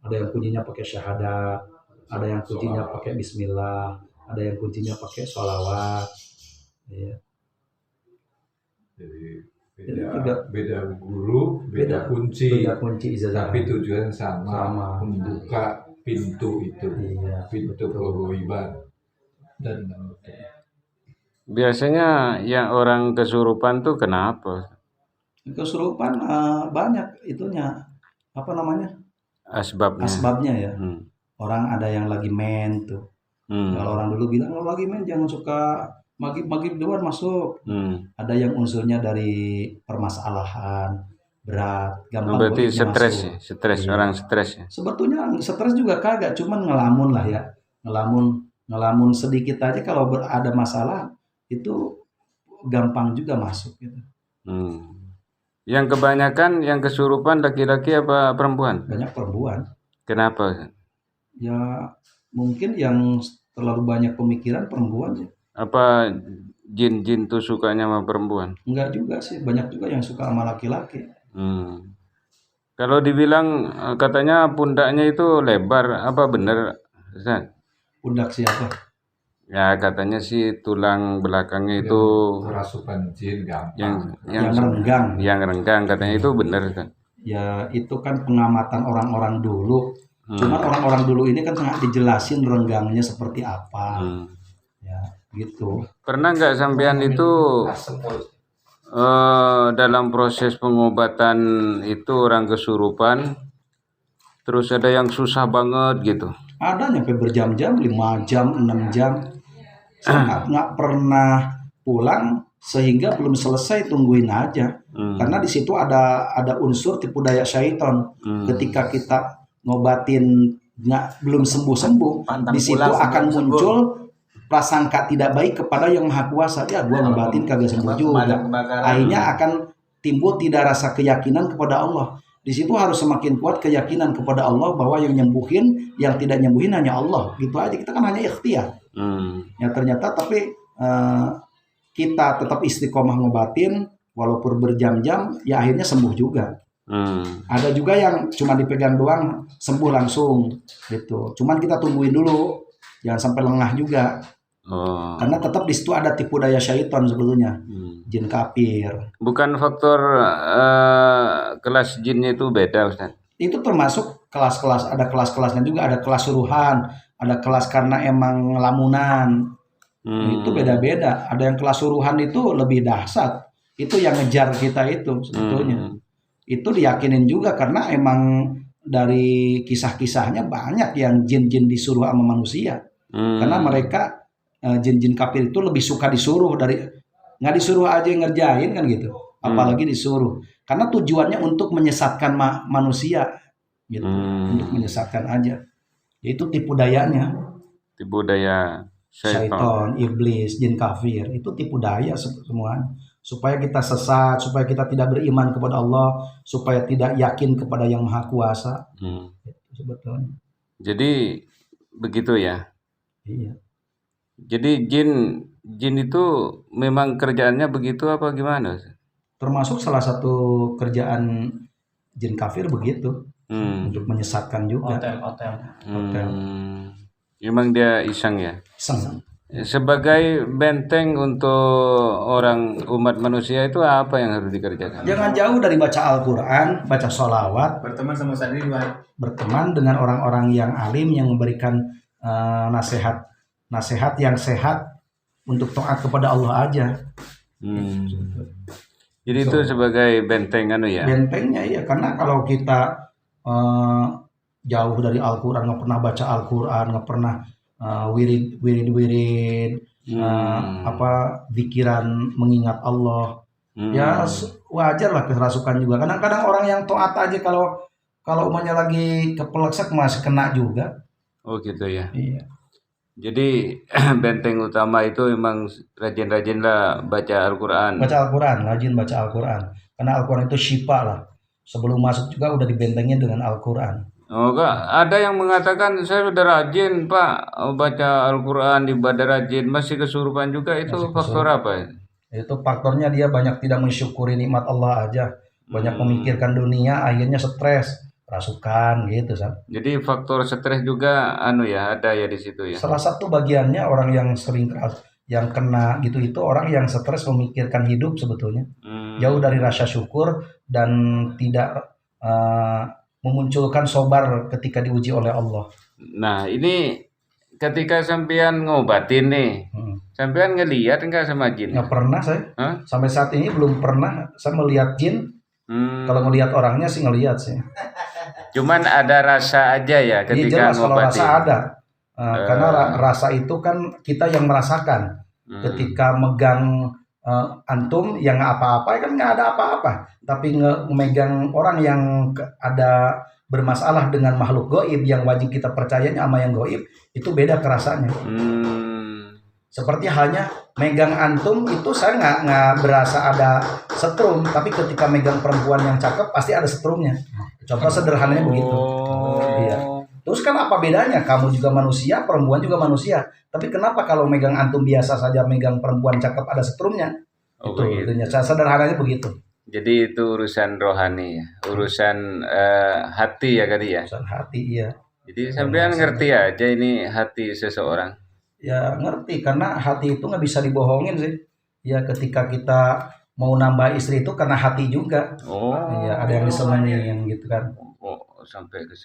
Ada yang kuncinya pakai syahadat, ada yang kuncinya pakai bismillah, ada yang kuncinya pakai sholawat. Ya. Jadi juga beda guru, beda kunci, ijazah. tapi tujuan sama. Membuka pintu itu, iya, pintu keghaiban. Dan biasanya yang orang kesurupan tuh kenapa? Kesurupan banyak itunya, apa namanya? Asbabnya ya. Orang ada yang lagi men tuh. Kalau orang dulu bilang kalau lagi men jangan suka maghrib di luar masuk. Ada yang unsurnya dari permasalahan berat, gampang. Berarti stres iya. Orang stres ya. Sebetulnya stres juga kagak, cuman ngelamun lah ya, ngelamun sedikit aja kalau ada masalah itu gampang juga masuk gitu. Yang kebanyakan yang kesurupan laki-laki apa perempuan? Banyak perempuan. Kenapa? Ya mungkin yang terlalu banyak pemikiran perempuan sih. Apa jin tuh sukanya sama perempuan? Enggak juga sih, banyak juga yang suka sama laki-laki. Kalau dibilang katanya pundaknya itu lebar, apa benar, Ustaz? Pundak siapa? Ya katanya sih tulang belakangnya itu kerasukan jin gampang. Yang renggang katanya itu benar kan? Ya itu kan pengamatan orang-orang dulu. Cuma orang-orang dulu ini kan sangat dijelasin renggangnya seperti apa. Ya gitu. Pernah nggak sampean itu dalam proses pengobatan itu orang kesurupan, terus ada yang susah banget gitu? Ada nyampe berjam-jam, 5 jam, 6 jam. Saya nggak pernah pulang sehingga belum selesai, tungguin aja. Karena di situ ada unsur tipu daya syaitan. Ketika kita ngobatin belum sembuh, di situ akan muncul prasangka tidak baik kepada yang maha kuasa. Ya gua ngobatin kagak sembuh juga. Akhirnya akan timbul tidak rasa keyakinan kepada Allah. Di situ harus semakin kuat keyakinan kepada Allah bahwa yang nyembuhin, yang tidak nyembuhin hanya Allah. Gitu aja, kita kan hanya ikhtiar. Ya ternyata tapi kita tetap istiqomah ngobatin walaupun berjam-jam, ya akhirnya sembuh juga. Ada juga yang cuma dipegang doang sembuh langsung gitu. Cuman kita tungguin dulu, jangan sampai lengah juga. Karena tetap di situ ada tipu daya syaitan sebetulnya, jin kafir. Bukan faktor kelas jinnya itu beda, Ustaz? Itu termasuk kelas-kelas, ada kelas-kelasnya juga, ada kelas suruhan, ada kelas karena emang lamunan. Itu beda-beda. Ada yang kelas suruhan itu lebih dahsyat. Itu yang ngejar kita itu sebetulnya. Itu diyakinin juga karena emang dari kisah-kisahnya banyak yang jin-jin disuruh sama manusia. Karena mereka jin-jin kafir itu lebih suka disuruh dari nggak disuruh aja ngerjain kan gitu. Apalagi disuruh. Karena tujuannya untuk menyesatkan manusia gitu. Untuk menyesatkan aja. Itu tipu dayanya. Tipu daya syaitan, iblis, jin kafir. Itu tipu daya semuanya. Supaya kita sesat, supaya kita tidak beriman kepada Allah, supaya tidak yakin kepada yang maha kuasa. Sebetulnya. Jadi begitu ya? Iya. Jadi jin itu memang kerjaannya begitu apa gimana? Termasuk salah satu kerjaan jin kafir begitu. Untuk menyesatkan juga. Hotel. Memang dia iseng ya? Iseng. Sebagai benteng untuk orang umat manusia itu apa yang harus dikerjakan? Jangan jauh dari baca Al-Quran, baca sholawat, berteman sama santri, berteman dengan orang-orang yang alim yang memberikan nasihat yang sehat untuk taat kepada Allah aja. Jadi itu sebagai benteng ya? Bentengnya iya, karena kalau kita jauh dari Al-Quran, nggak pernah baca Al-Quran, nggak pernah wirid pikiran mengingat Allah, ya wajar lah kerasukan juga. Kadang-kadang orang yang taat aja kalau umumnya lagi kepeleksak masih kena juga. Oh gitu ya. Iya. Jadi benteng utama itu memang rajin-rajinlah baca Al-Quran. Rajin baca Al-Quran. Karena Al-Quran itu syifa lah. Sebelum masuk juga udah dibentengin dengan Al-Quran. Oh Kak, ada yang mengatakan saya sudah rajin Pak baca Al-Quran, ibadah rajin, masih kesurupan juga, itu faktor apa? Itu faktornya dia banyak tidak mensyukuri nikmat Allah aja. Banyak memikirkan dunia, akhirnya stres. kerasukan gitu, San. Jadi faktor stres juga anu ya, ada ya di situ ya. Salah satu bagiannya orang yang sering yang kena gitu itu orang yang stres memikirkan hidup sebetulnya. Jauh dari rasa syukur dan tidak memunculkan sobar ketika diuji oleh Allah. Nah, ini ketika sampean ngobatin nih, sampean ngelihat enggak sama jin? Nggak pernah saya. Hah? Sampai saat ini belum pernah saya melihat jin. Kalau ngelihat orangnya sih ngelihat sih. Cuman ada rasa aja ya Iya ketika jelas kalau ngobatin. rasa ada. Karena rasa itu kan kita yang merasakan. Ketika megang antum yang apa-apa kan nggak ada apa-apa. Tapi megang orang yang ada bermasalah dengan makhluk goib yang wajib kita percayanya sama yang goib, itu beda kerasanya. Seperti halnya megang antum itu saya nggak berasa ada setrum, tapi ketika megang perempuan yang cakep pasti ada setrumnya. Contoh sederhananya begitu. Iya. Terus kan apa bedanya? Kamu juga manusia, perempuan juga manusia. Tapi kenapa kalau megang antum biasa saja megang perempuan cakep ada setrumnya? Itu intinya. Sederhananya begitu. Jadi itu urusan rohani ya, urusan hati ya tadi ya. Urusan hati iya. Jadi sampean ngerti aja ini hati seseorang. Ya ngerti karena hati itu nggak bisa dibohongin sih. Ya ketika kita mau nambah istri itu karena hati juga. Oh. Ya ada yang disembunyiin gitu kan. Oh sampai ke